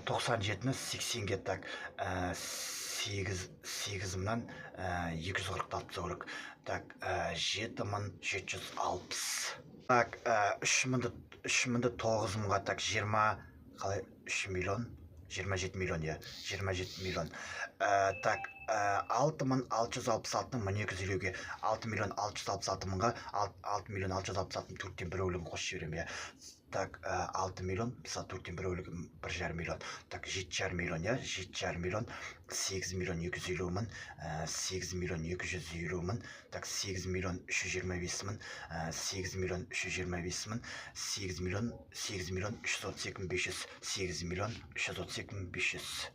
97-ні 80-ге так 8 мыңнан 240 тапса керек. Так 7760. Так 3000-ді 9 мыңға так 20 қалай 3 миллион 27 миллион я 27 миллион. Так 6666-ның 1250-ге 6 миллион 666 мыңға 6 миллион 666-ның 4-тен 1 бөлігін қосып жіберем я. Так 6 миллион 4-тен 1 бөлігі 1,5 миллион. Так 7,5 миллион я 7,5 миллион 8 миллион 250 мың 8 миллион 250 мың. Так 8 миллион 325 мың 8 миллион 325 мың 8 миллион 332 500 8 миллион 332 500.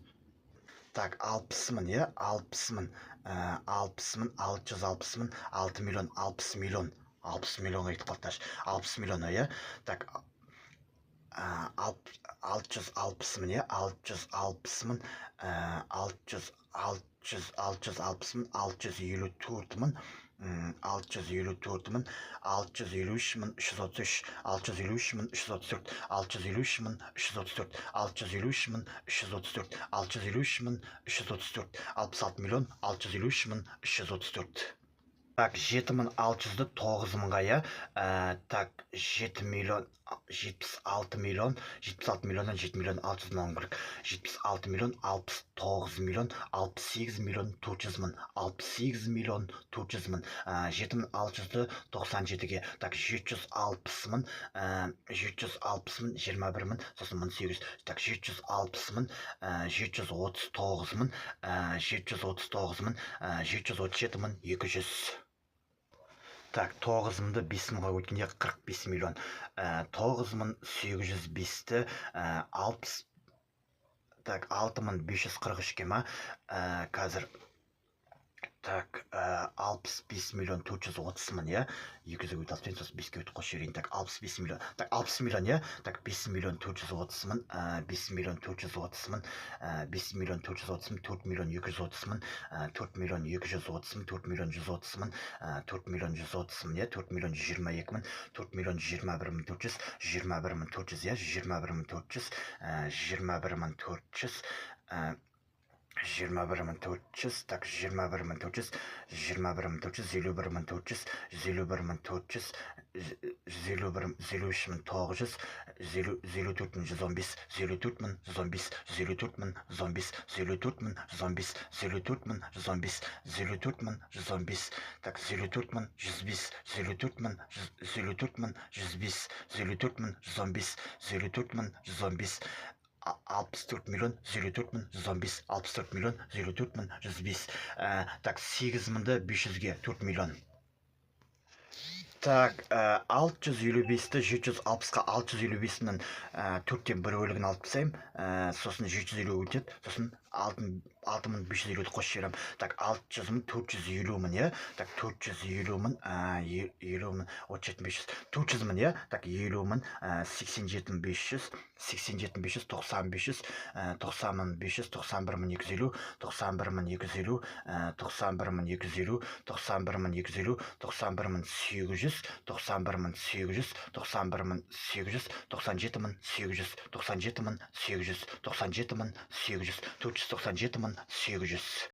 Так 60 мың я 60 мың 660 мың 6 миллион 60 миллион 60 миллион айтып қалдаш 60 миллион я. Так 660 мың я 660 мың 660 мың 654 мың 654 мың 653 мың 333 653 мың 334 653 мың 334 653 мың 334 653 мың 334 66 миллион 653 мың 334. Так 7600-ді 9 мыңға я. Так 7 миллион 76 миллион 76 миллионнан 7 миллион 600 мың керек. 76 миллион 69 миллион 68 миллион 400 мың 68 миллион 400 мың. 7600-ді 97-ге. Так 760 мың 760 мың 21 мың сосын 1800. Так 760 мың 739 мың 739 мың 737 мың 200. Так 9 мыңды 5 мыңға өткенде 45 миллион. 9805-ті 60. Так 6543-ге ма қазір. Так 65 миллион 430 мың я. 200-ге өт алып, сосын 5-ге өт қосып жіберейін. Так 65 миллион. Так 60 миллион я. Так 5 миллион 430 мың 5 миллион 430 мың 5 миллион 430 мың 4 миллион 230 мың 4 миллион 230 мың 4 миллион 130 мың 4 миллион 130 мың я. 4 миллион 122 мың 4 миллион 21 мың 400 21 мың 400 я. 21 мың 400 21 мың 400 21 мың 400, так 21 мың 400, 21 мың 400, 51 мың 400, 51 мың 400, 53 мың 900, 54 мың 115, 54 мың 115, 54 мың 115, 54 мың 115, 54 мың 115, 54 мың 115, так 54 мың 105, 54 мың 54 мың 105, 54 мың 115, 54 мың 115, 64 миллион 54 мың 115 64 миллион 54 мың 105. Так 8 мыңды 500-ге 4 миллион. Так 655-ті 760-қа 655-нің 4-тен 1 бөлігін алып тастаймын. Сосын 750 өтеді. Сосын 6550-ді қосып жіберем. Так 600 мың 450 мың я. Так 450 мың 50 мың 37500 400 мың я. Так 50 мың 87500 87500 90500 90 мың 500 91 мың 250 91 мың 250 91 мың 250 91 мың 250 91 мың 800 91 мың 800 91 мың 800 97 мың 800 97 мың 800 97 мың 800 497 мың 800.